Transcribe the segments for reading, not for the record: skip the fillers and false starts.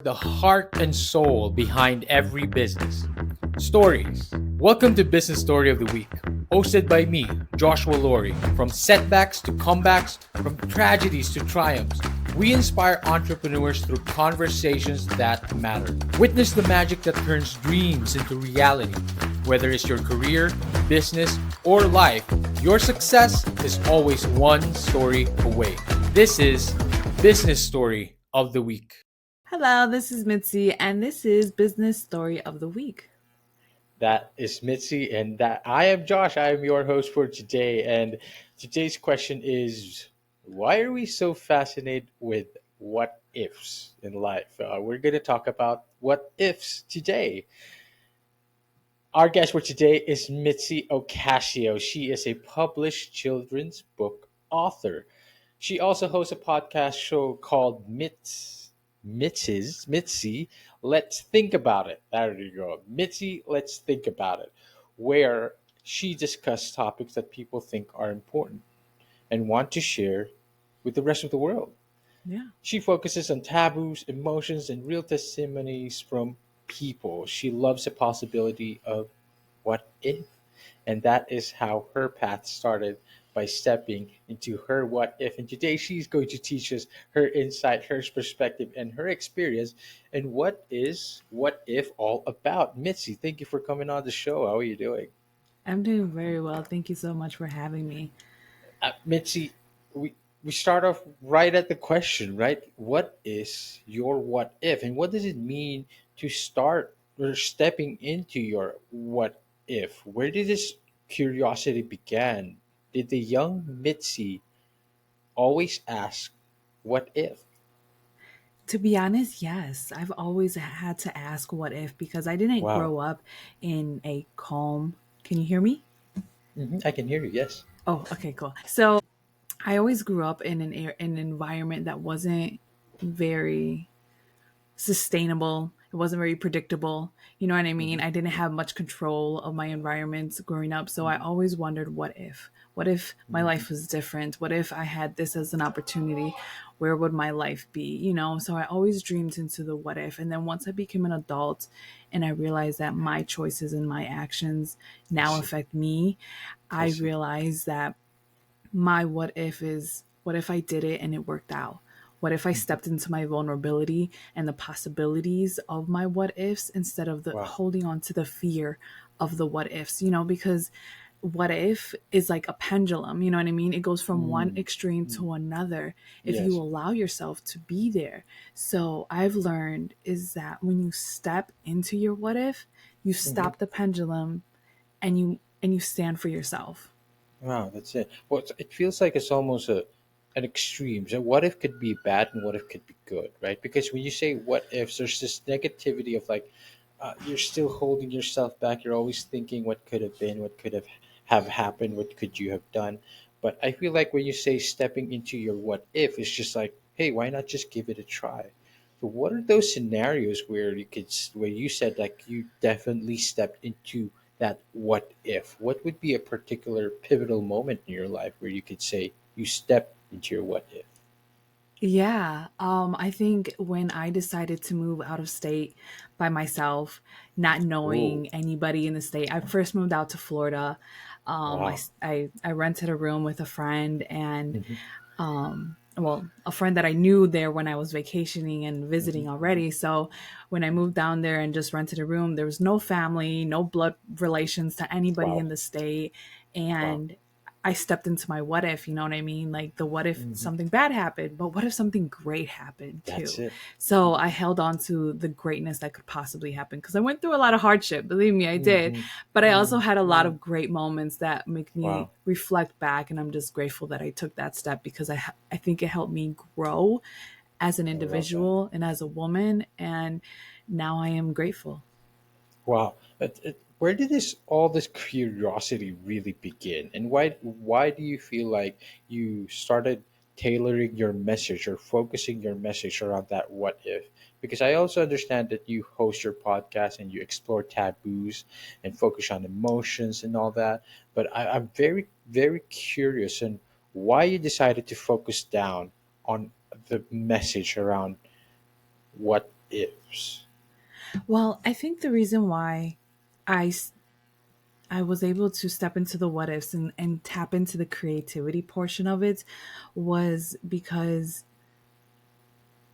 the heart and soul behind every business. Stories. Welcome to Business Story of the Week, hosted by me, Joshua Laurie. From setbacks to comebacks, from tragedies to triumphs, we inspire entrepreneurs through conversations that matter. Witness the magic that turns dreams into reality. Whether it's your career, business, or life, your success is always one story away. This is Business Story of the Week. Hello, this is Mitzi, and this is Business Story of the Week. That is Mitzi, and that I am Josh. I am your host for today. And today's question is, why are we so fascinated with what ifs in life? We're going to talk about what ifs today. Our guest for today is Mitzi Ocasio. She is a published children's book author. She also hosts a podcast show called Mitzi. Let's think about it. There you go. Mitzi, let's think about it. Where she discusses topics that people think are important and want to share with the rest of the world. Yeah. She focuses on taboos, emotions, and real testimonies from people. She loves the possibility of what if? And that is how her path started by stepping into her what if. And today she's going to teach us her insight, her perspective, and her experience. And what is what if all about? Mitzi, thank you for coming on the show. How are you doing? I'm doing very well. Thank you so much for having me. Mitzi, we start off right at the question, right? What is your what if? And what does it mean to start or stepping into your what if? Where did this curiosity begin? Did the young Mitzi always ask, what if? To be honest, yes, I've always had to ask what if because I didn't Wow. grow up in a calm. Can you hear me? I can hear you, yes. Oh, okay, cool. So I always grew up in an environment that wasn't very sustainable. It wasn't very predictable. You know what I mean? Mhm. I didn't have much control of my environments growing up. So I always wondered, what if? What if my Mhm. life was different? What if I had this as an opportunity? Where would my life be? You know, so I always dreamed into the what if. And then once I became an adult and I realized that my choices and my actions I now see. affect me, I I see. realized that my what if is, what if I did it and it worked out? What if I Mhm. stepped into my vulnerability and the possibilities of my what ifs instead of the Wow. holding on to the fear of the what ifs, you know, because what if is like a pendulum, you know what I mean? It goes from one Mm. extreme Mm. to another if you Yes. allow yourself to be there. So I've learned is that when you step into your what if, you Mhm. stop the pendulum and you stand for yourself. Wow, that's it. Well, it feels like it's almost an extreme. So what if could be bad and what if could be good, right? Because when you say what ifs, there's this negativity of like you're still holding yourself back. You're always thinking what could have been, what could have happened, what could you have done. But I feel like when you say stepping into your what if, it's just like, hey, why not just give it a try? So what are those scenarios where where you said like you definitely stepped into that what if? What would be a particular pivotal moment in your life where you could say you stepped into your what if? Yeah, I think when I decided to move out of state by myself, not Oh, knowing anybody in the state, I first moved out to Florida. wow. I rented a room with a friend and Hmm. well, a friend that I knew there when I was vacationing and Hmm. visiting already. So when I moved down there and just rented a room, there was no family, no blood relations to anybody Wow. in the state. Wow. And I stepped into my what if, you know what I mean? Like the what if Hmm. something bad happened, but what if something great happened That's too? it. So I held on to the greatness that could possibly happen because I went through a lot of hardship. Believe me, I did. Hmm. But I also had a lot Hmm. of great moments that make me Wow. reflect back. And I'm just grateful that I took that step because I think it helped me grow as an I love that. individual and as a woman. And now I am grateful. Wow. Where did all this curiosity really begin? And why do you feel like you started tailoring your message or focusing your message around that what if? Because I also understand that you host your podcast and you explore taboos and focus on emotions and all that. But I'm very, very curious on why you decided to focus down on the message around what ifs? Well, I think the reason why I s- I was able to step into the what ifs and tap into the creativity portion of it was because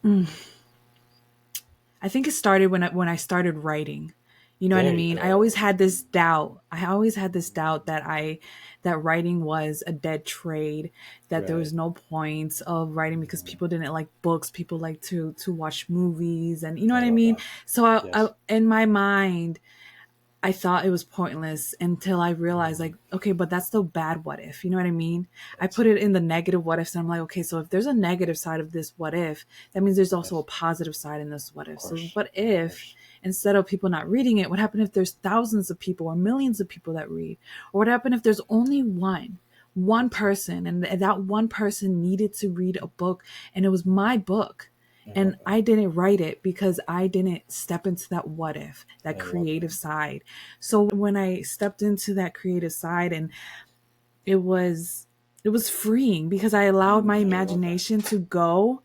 I think it started when I started writing. You know what I There you mean? I go. always had this doubt. I always had this doubt that writing was a dead trade, that there Right. was no point of writing because Mhm. people didn't like books, people like to watch movies, and you know I what I love mean? that. So Yes. in my mind, I thought it was pointless until I realized, Mhm. like, okay, but that's the bad what if. You know what I mean? I That's put it. it in the negative what ifs, and I'm like, okay, so if there's a negative side of this what if, that means there's also a Yes. positive side in this what Of if. So, course. what Of if course. instead of people not reading it, what happened if there's thousands of people or millions of people that read? Or what happened if there's only one That's it. person, and that one person needed to read a book, and it was my book? I And love that. I didn't write it because I didn't step into that what if, that I love that. creative side. So when I stepped into that creative side, and it was it was freeing because I allowed my I love that. imagination to go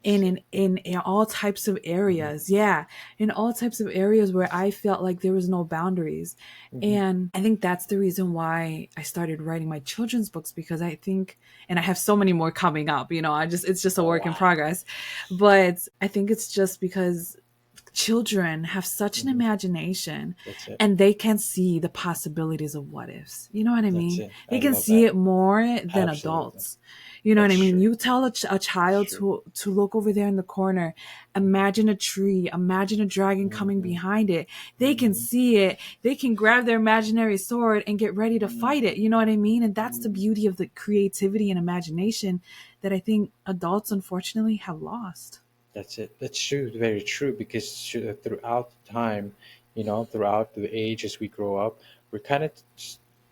That's it. in all types of Hmm. areas. Yeah, in all types of areas where I felt like there was no boundaries. Hmm. And I think that's the reason why I started writing my children's books, because I think, and I have so many more coming up, it's just a Oh work in wow. progress. But I think it's just because children have such an Hmm. imagination, That's it. and they can see the possibilities of what ifs. You know what I That's mean? it. They I can love see that. it more than Absolutely. adults. You know what That's I mean? true. You tell a That's child true. to look over there in the corner, imagine a tree, imagine a dragon coming Hmm. behind it. They can Hmm. see it. They can grab their imaginary sword and get ready to fight it. You know what I mean? And that's the beauty of the creativity and imagination that I think adults unfortunately have lost. That's it. That's true. Very true. Because throughout the time, throughout the age as we grow up, we're kind of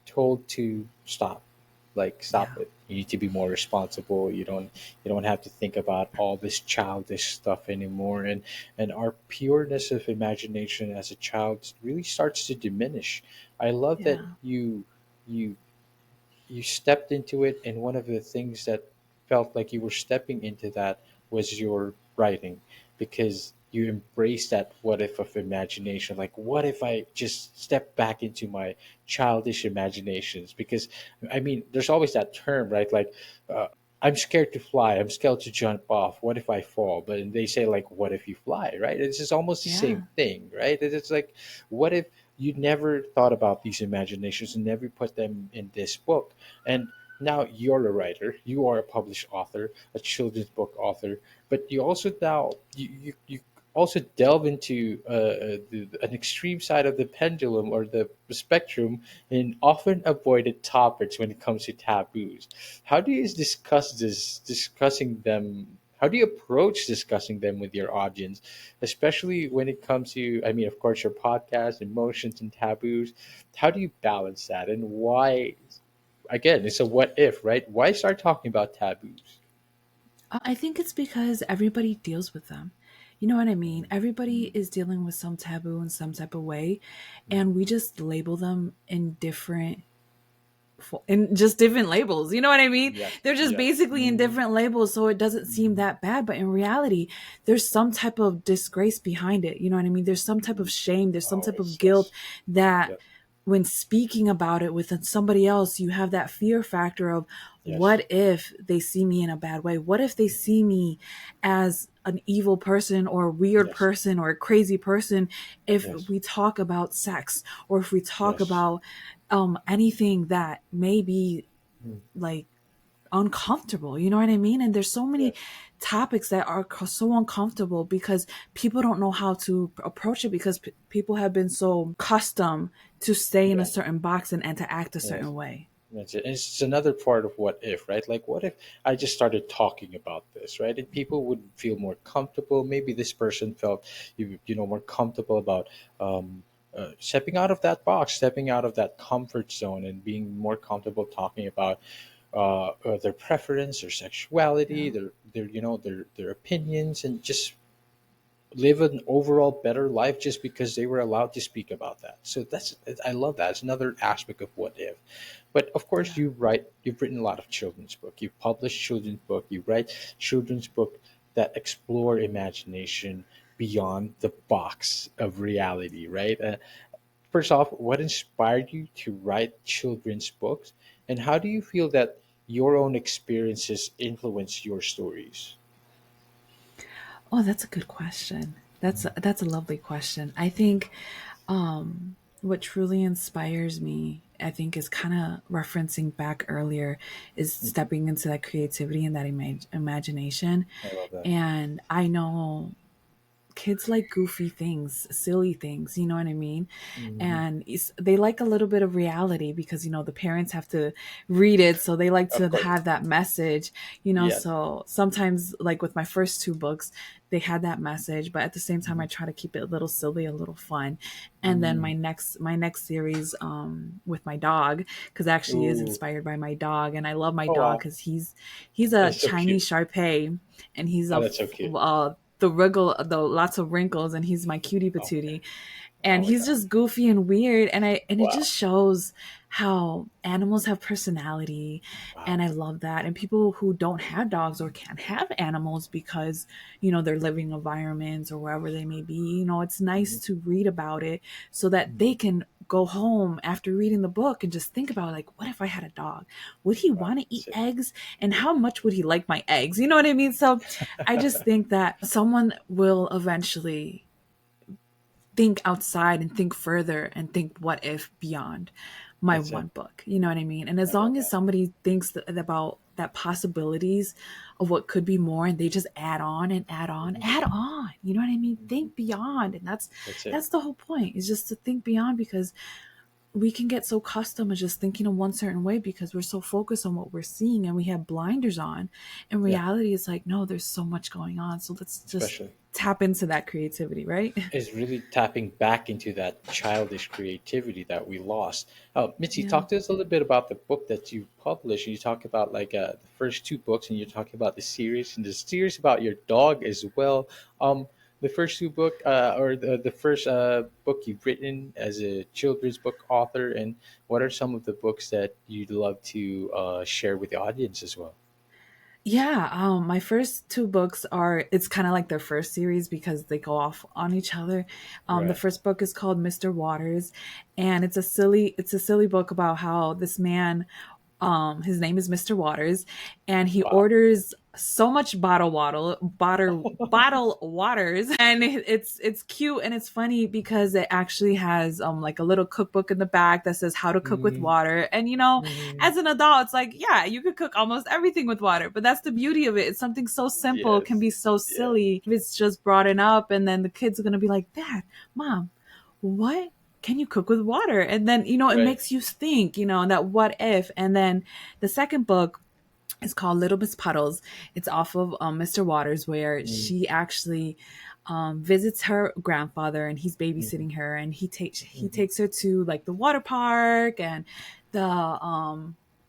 told to stop. Like, stop Yeah. it. You need to be more responsible. You don't have to think about all this childish stuff anymore. And our pureness of imagination as a child really starts to diminish. I love that Yeah. you you stepped into it, and one of the things that felt like you were stepping into that was your writing, because you embraced that what if of imagination. Like, what if I just step back into my childish imaginations? Because I mean, there's always that term, right? Like, I'm scared to fly, I'm scared to jump off, what if I fall? But they say, like, what if you fly, right? It's just almost the same Yeah. thing, right? It's like, what if you never thought about these imaginations and never put them in this book? And now you're a writer, you are a published author, a children's book author, but you also now you also delve into an extreme side of the pendulum or the spectrum in often avoided topics when it comes to taboos. How do you discussing them? How do you approach discussing them with your audience, especially when it comes to, I mean, of course, your podcast, emotions and taboos? How do you balance that, and why? Again, it's a what if, right? Why start talking about taboos? I think it's because everybody deals with them. You know what I mean? Mhm. Everybody is dealing with some taboo in some type of way, Mhm. and we just label them in just different labels. You know what I mean? Yep. They're just Yep. basically in different labels, so it doesn't seem Mhm. that bad. But in reality, there's some type of disgrace behind it. You know what I mean? There's some type of shame. There's some type of Always, guilt yes. that Yep. when speaking about it with somebody else, you have that fear factor of, Yes. what if they see me in a bad way? What if they see me as an evil person or a weird Yes. person or a crazy person if Yes. we talk about sex, or if we talk Yes. about anything that may be Mm. like uncomfortable? You know what I mean? And there's so many Yes. topics that are so uncomfortable because people don't know how to approach it, because people have been so accustomed to stay in a Yeah. certain box and to act a Yes. certain way. That's it. And it's another part of what if, right? Like, what if I just started talking about this, right? And people would feel more comfortable. Maybe this person felt, more comfortable about stepping out of that box, stepping out of that comfort zone, and being more comfortable talking about their preference, their sexuality, Yeah. their opinions, and just live an overall better life just because they were allowed to speak about that. So I love that. It's another aspect of what if. But of course, Yeah. you've written a lot of children's book. You've published children's book. You write children's book that explore imagination. beyond the box of reality, right? First off, what inspired you to write children's books, and how do you feel that your own experiences influence your stories? Oh, that's a good question. That's a lovely question. I think what truly inspires me, I think, is kind of referencing back earlier, is Mhm. stepping into that creativity and that imagination. I love that. And I know kids like goofy things, silly things, you know what I mean? Hmm. And they like a little bit of reality because, the parents have to read it. So they like Of to course. have that message, Yes. So sometimes, like with my first two books, they had that message, but at the same time, Hmm. I try to keep it a little silly, a little fun. And then Mm. my next series, with my dog, because actually is Ooh. inspired by my dog. And I love my Oh dog wow. because he's a That's so cute. Chinese Shar Pei, and he's Oh, that's so cute. the wriggle, the lots of wrinkles, and he's my cutie Oh my patootie, oh and my he's god. just goofy and weird, and it Wow. just shows how animals have personality. And Wow. I love that. And people who don't have dogs or can't have animals because they're living environments or wherever they may be, it's Hmm. nice to read about it so that Hmm. they can go home after reading the book and just think about, like, what if I had a dog? Would he Wow. want to eat That's it. eggs? And how much would he like my eggs? You know what I mean? So I just think that someone will eventually think outside and think further and think what if beyond my That's it. one book. You know what I mean? And as I love long as that. somebody thinks about that possibilities of what could be more, and they just Hmm. add on. You know what I mean? Hmm. Think beyond. And That's it. that's the whole point, is just to think beyond, because we can get so accustomed to just thinking of one certain way because we're so focused on what we're seeing and we have blinders on. In Yeah. reality, it's like, no, there's so much going on. So let's just Especially tap into that creativity, right? is really tapping back into that childish creativity that we lost. Mitzi, Yeah. talk to us a little bit about the book that you published. You talk about like the first two books, and you're talking about the series, and the series about your dog as well. The first two book, or the first book you've written as a children's book author, and what are some of the books that you'd love to share with the audience as well? Yeah, my first two books are, it's kind of like their first series because they go off on each other. The Right. first book is called Mr. Waters, and it's a silly book about how this man, his name is Mr. Waters, and he Wow. orders so much bottle waters, and it's cute and it's funny because it actually has like a little cookbook in the back that says how to cook with Mm-hmm. water. And as an adult, it's like, yeah, you could cook almost everything with water, but that's the beauty of it. It's something so simple, it can Yes. be so Yes. silly if it's just brought up, and then the kids are going to be like, Dad, Mom, what can you cook with water? And then it Right. makes you think, that what if. And then the second book is called Little Miss Puddles. It's off of Mr. Waters, where she actually visits her grandfather, and he's Mm-hmm. babysitting her, and he Mm-hmm. takes her to like the water park and the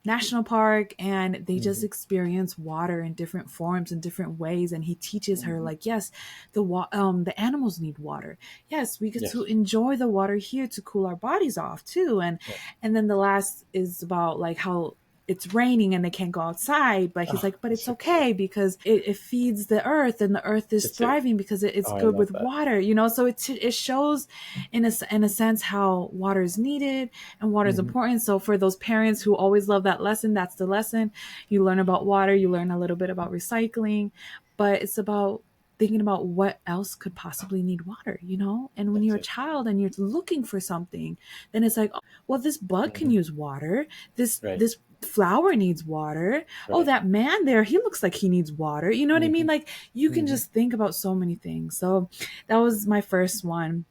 national park, and they just Mm-hmm. experience water in different forms and different ways. And he teaches her, Mm-hmm. like, yes, the animals need water. Yes, we get to Yes. enjoy the water here to cool our bodies off too. and Yeah. and then the last is about like how it's raining and they can't go outside, but he's Oh, like, but that's it's so cute. okay because it feeds the earth, and the earth is That's it. thriving because it's Oh, I good love with that. water. So it shows in a sense how water is needed and water is Hmm. important. So for those parents who always love that lesson, that's the lesson. You learn about water, you learn a little bit about recycling, but it's about thinking about what else could possibly need water. And when That's you're a it. child and you're looking for something, then it's like, well, this bug can Hmm. use water, this Right. this flower needs water. Oh, Right. that man there, he looks like he needs water. You know what I mean? Hmm. Like, you can Hmm. just think about so many things. So that was my first one.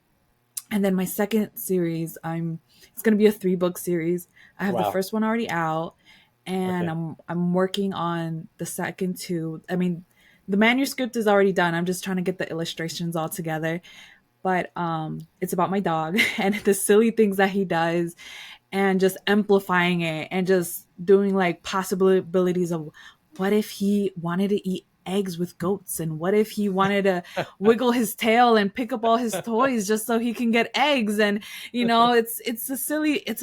And then my second series, it's going to be a 3-book series. I have the Wow. first one already out, and Okay. I'm working on the second two. I mean, the manuscript is already done. I'm just trying to get the illustrations all together. But it's about my dog and the silly things that he does, and just amplifying it, and just doing like possibilities of what if he wanted to eat eggs with goats, and what if he wanted to wiggle his tail and pick up all his toys just so he can get eggs. And it's a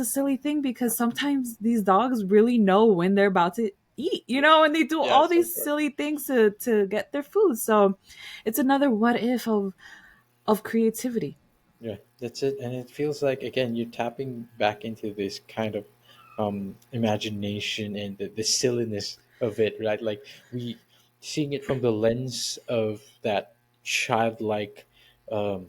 silly thing, because sometimes these dogs really know when they're about to eat, and they do all Yes, of these course. silly things to get their food. So it's another what if of of creativity. Yeah, that's it. And it feels like, again, you're tapping back into this kind of imagination and the silliness of it, right? Like we seeing it from the lens of that childlike um,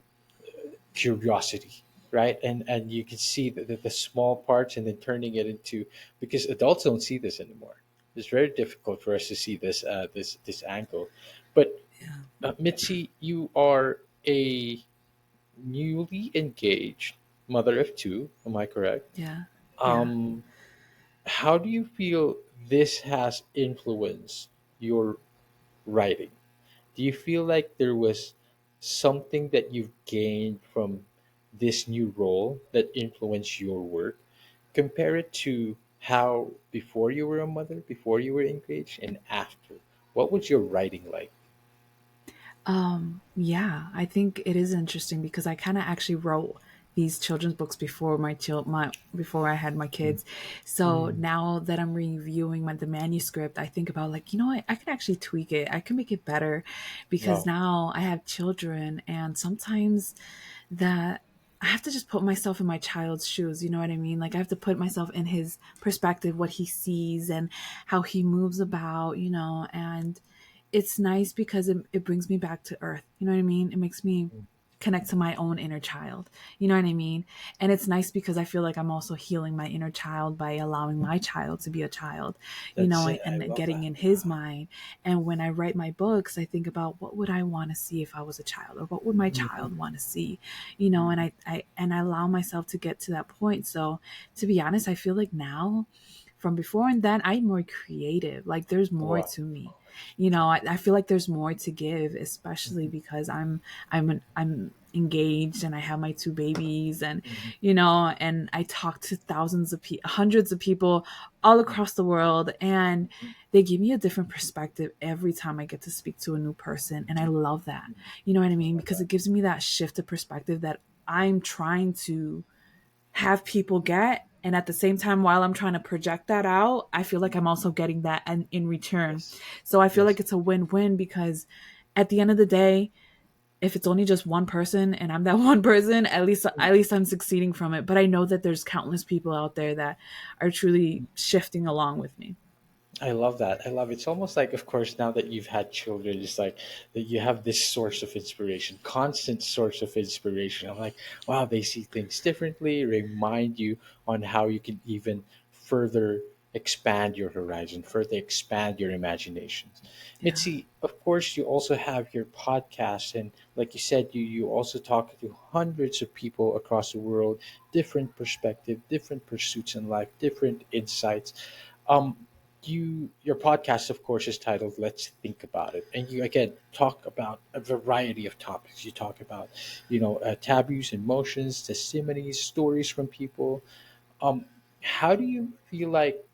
curiosity, right? And you can see the small parts and then turning it into, because adults don't see this anymore. It's very difficult for us to see this angle. But Mitzi, you are a newly engaged mother of two. Am I correct? Yeah. Yeah. Um, how do you feel this has influenced your writing? Do you feel like there was something that you've gained from this new role that influenced your work? Compare it to how before you were a mother, before you were engaged, and after. What was your writing like? Yeah, I think it is interesting because I kind of actually wrote these children's books before my before I had my kids. So Mm. now that I'm reviewing the manuscript, I think about like, you know what, I can actually tweak it. I can make it better because Wow. now I have children and sometimes that I have to just put myself in my child's shoes, you know what I mean? Like I have to put myself in his perspective, what he sees and how he moves about, and it's nice because it brings me back to earth. You know what I mean? It makes me connect to my own inner child. You know what I mean? And it's nice because I feel like I'm also healing my inner child by allowing my child to be a child, That's it. I and love getting that. in his mind. And when I write my books, I think about what would I want to see if I was a child or what would my Mhm. child want to see, and I allow myself to get to that point. So to be honest, I feel like now from before and then I'm more creative. Like there's more Wow. to me. I feel like there's more to give, especially because I'm engaged and I have my two babies and Mhm. and I talk to hundreds of people all across the world and they give me a different perspective every time I get to speak to a new person and I love that. You know what I I mean? love Because that. it gives me that shift of perspective that I'm trying to have people get. And at the same time, while I'm trying to project that out, I feel like I'm also getting that in return. Yes. So I feel like Yes. it's a win-win because at the end of the day, if it's only just one person and I'm that one person, at least I'm succeeding from it. But I know that there's countless people out there that are truly shifting along with me. I love that. I love it. It's almost like, of course, now that you've had children, it's like that you have this source of inspiration, constant source of inspiration. I'm like, wow, they see things differently, remind you on how you can even further expand your horizon, further expand your imaginations. Yeah. Mitzi, of course, you also have your podcast. And like you said, you also talk to hundreds of people across the world, different perspective, different pursuits in life, different insights. Um, your podcast, of course, is titled "Let's Think About It," and you again talk about a variety of topics. You talk about, taboos, emotions, testimonies, stories from people. Um, how do you feel like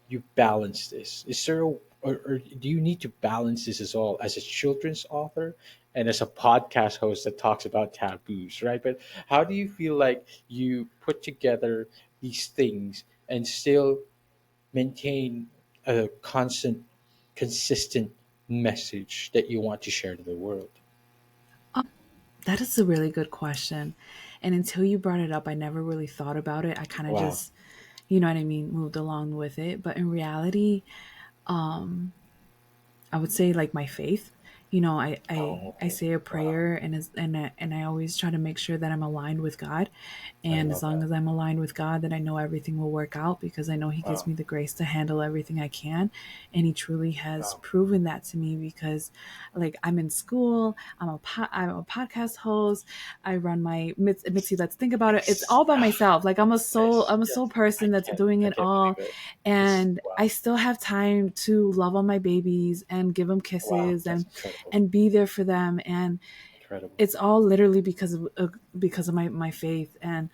you balance this? Is there or do you need to balance this as all as a children's author and as a podcast host that talks about taboos, right? But how do you feel like you put together these things and still maintain a constant, consistent message that you want to share to the world? That is a really good question. And until you brought it up, I never really thought about it. I kind of Wow. just, you know what I mean, moved along with it. But in reality, I would say like my faith. I Oh, okay. say a Wow. prayer and I always try to make sure that I'm aligned with God. I And as love long that. as I'm aligned with God, then I know everything will work out because I know He gives Wow. me the grace to handle everything I can. And He truly has Wow. proven that to me because like I'm in school, I'm a podcast host, I run my Mitzi, let's think about it. It's Yes. all by myself. Like Yes. I'm a soul Yes. I person that's can't. doing I it can't all believe it. It's and I wow. still have time to love on my babies and give them Wow. kisses That's incredible. and be there for them and Incredible. it's all literally because of my faith and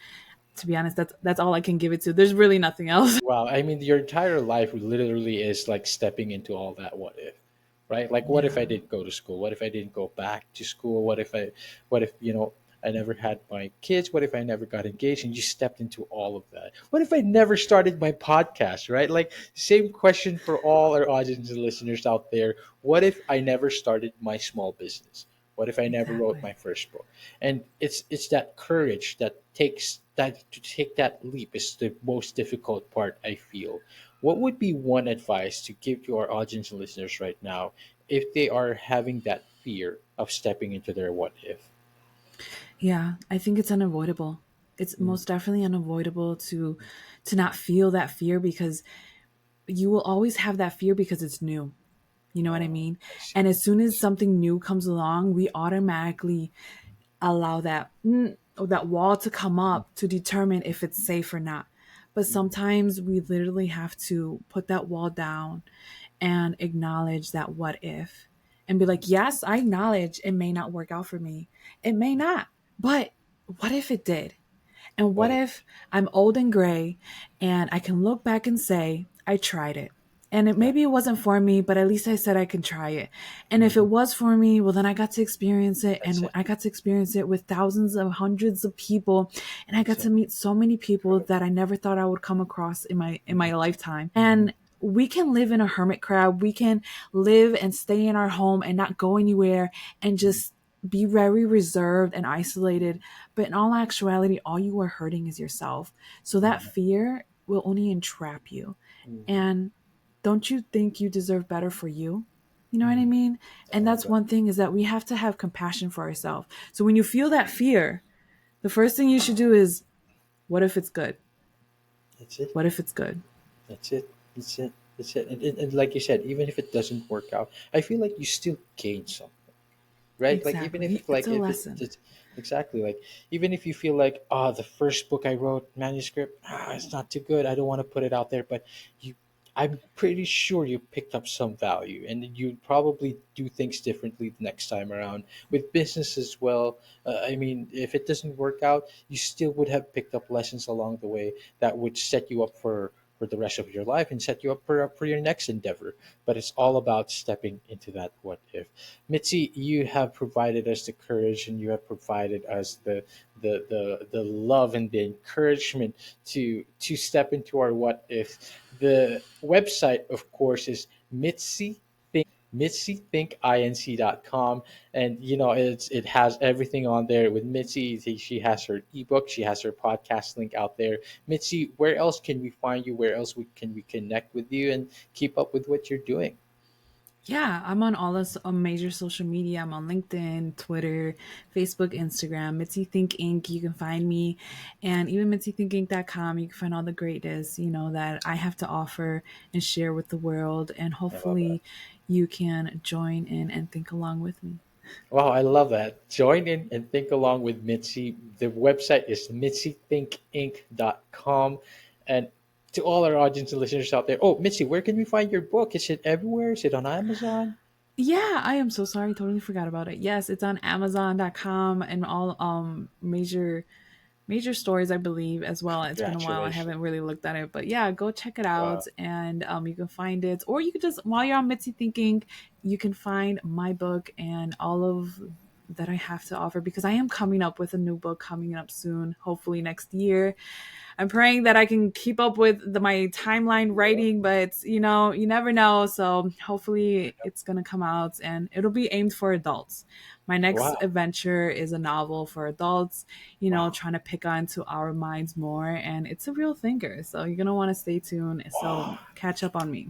to be honest that's all I can give it to. There's really nothing else. Wow. I mean, your entire life literally is like stepping into all that what if, right? Like, what if I Yeah. didn't go to school? What if I didn't go back to school? What if, I never had my kids? What if I never got engaged? And you stepped into all of that. What if I never started my podcast, right? Like, same question for all our audience and listeners out there. What if I never started my small business? What if I never wrote Exactly. my first book? And it's that courage that takes that to take that leap is the most difficult part, I feel. What would be one advice to give to our audience and listeners right now if they are having that fear of stepping into their what if? Yeah, I think it's unavoidable. It's Mm, most definitely unavoidable to not feel that fear, because you will always have that fear because it's new. You know what I mean? I see. And as soon I as see. something new comes along, we automatically allow that wall to come Mm, up to determine if it's safe or not. But mm, sometimes we literally have to put that wall down and acknowledge that what if, and be like, yes, I acknowledge it may not work out for me. It may not. But what if it did? And what what if? if I'm old and gray and I can look back and say, I tried it. And Yeah. maybe it wasn't for me, but at least I said I can try it. And if it Mhm. was for me, well, then I got to experience it. That's And it. I got to experience it with thousands of hundreds of people. And I That's got to it. meet so many people True. that I never thought I would come across in my Mhm. lifetime. And we can live in a hermit crab. We can live and stay in our home and not go anywhere and Mhm. just be very reserved and isolated. But in all actuality, all you are hurting is yourself. So that Mhm. fear will only entrap you. Mhm. And don't you think you deserve better for you? You know what I Mhm. mean? I And love that's that. one thing, is that we have to have compassion for ourselves. So when you feel that fear, the first thing you should do is, what if it's good? That's it. What if it's good? That's it. That's it. That's it. And like you said, even if it doesn't work out, I feel like you still gain something, right? Like even Exactly. It's a if lesson. it's exactly like even if you feel like the first book I wrote manuscript it's not too good, I don't want to put it out there, but you I'm pretty sure you picked up some value and you probably do things differently the next time around with business as well. I mean, if it doesn't work out, you still would have picked up lessons along the way that would set you up for the rest of your life and set you up for your next endeavor. But it's all about stepping into that what if. Mitzi, you have provided us the courage and you have provided us the love and the encouragement to step into our what if. The website, of course, is mitzythinkinc.com, and it has everything on there with Mitzi. She has her ebook, she has her podcast link out there. Mitzi, where else can we find you? Where else can we connect with you and keep up with what you're doing? Yeah, I'm on all this major social media. I'm on LinkedIn, Twitter, Facebook, Instagram, Mitzi Think Inc. You can find me, and even mitzythinkinc.com. You can find all the greatness, that I have to offer and share with the world. And I love that. hopefully, you can join in and think along with me. Wow, I love that. Join in and think along with Mitzi. The website is mitzythinkinc.com. And to all our audience and listeners out there, oh, Mitzi, where can we find your book? Is it everywhere? Is it on Amazon? Yeah, I am so sorry. Totally forgot about it. Yes, it's on Amazon.com and all major stores, I believe, as well. It's been a while. I Congratulations. haven't really looked at it, but yeah, go check it Wow. out, and you can find it, or you could just, while you're on Mitzi Thinking, you can find my book and all of that I have to offer, because I am coming up with a new book coming up soon, hopefully next year. I'm praying that I can keep up with my timeline writing, but you never know. So hopefully it's gonna come out and it'll be aimed for adults. My next Wow. adventure is a novel for adults, Wow. trying to pick onto our minds more, and it's a real thinker. So you're gonna want to stay tuned. So Wow. catch up on me.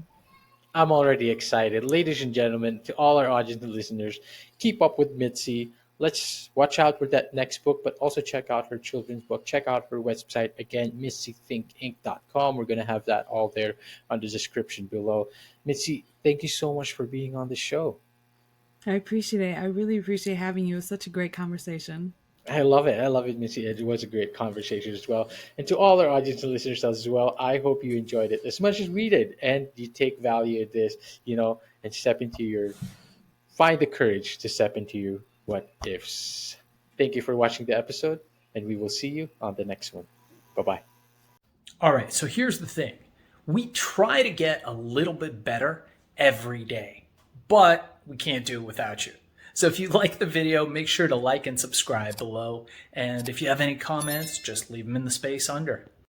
I'm already excited. Ladies and gentlemen, to all our audience and listeners, keep up with Mitzi. Let's watch out for that next book, but also check out her children's book. Check out her website again, mitzythinkinc.com. We're going to have that all there on the description below. Mitzi, thank you so much for being on the show. I appreciate it. I really appreciate having you. It was such a great conversation. I love it. I love it, Missy. It was a great conversation as well. And to all our audience and listeners as well, I hope you enjoyed it as much as we did and you take value in this, and step into your find the courage to step into your what ifs. Thank you for watching the episode, and we will see you on the next one. Bye bye. All right, so here's the thing. We try to get a little bit better every day, but we can't do it without you. So if you like the video, make sure to like and subscribe below. And if you have any comments, just leave them in the space under.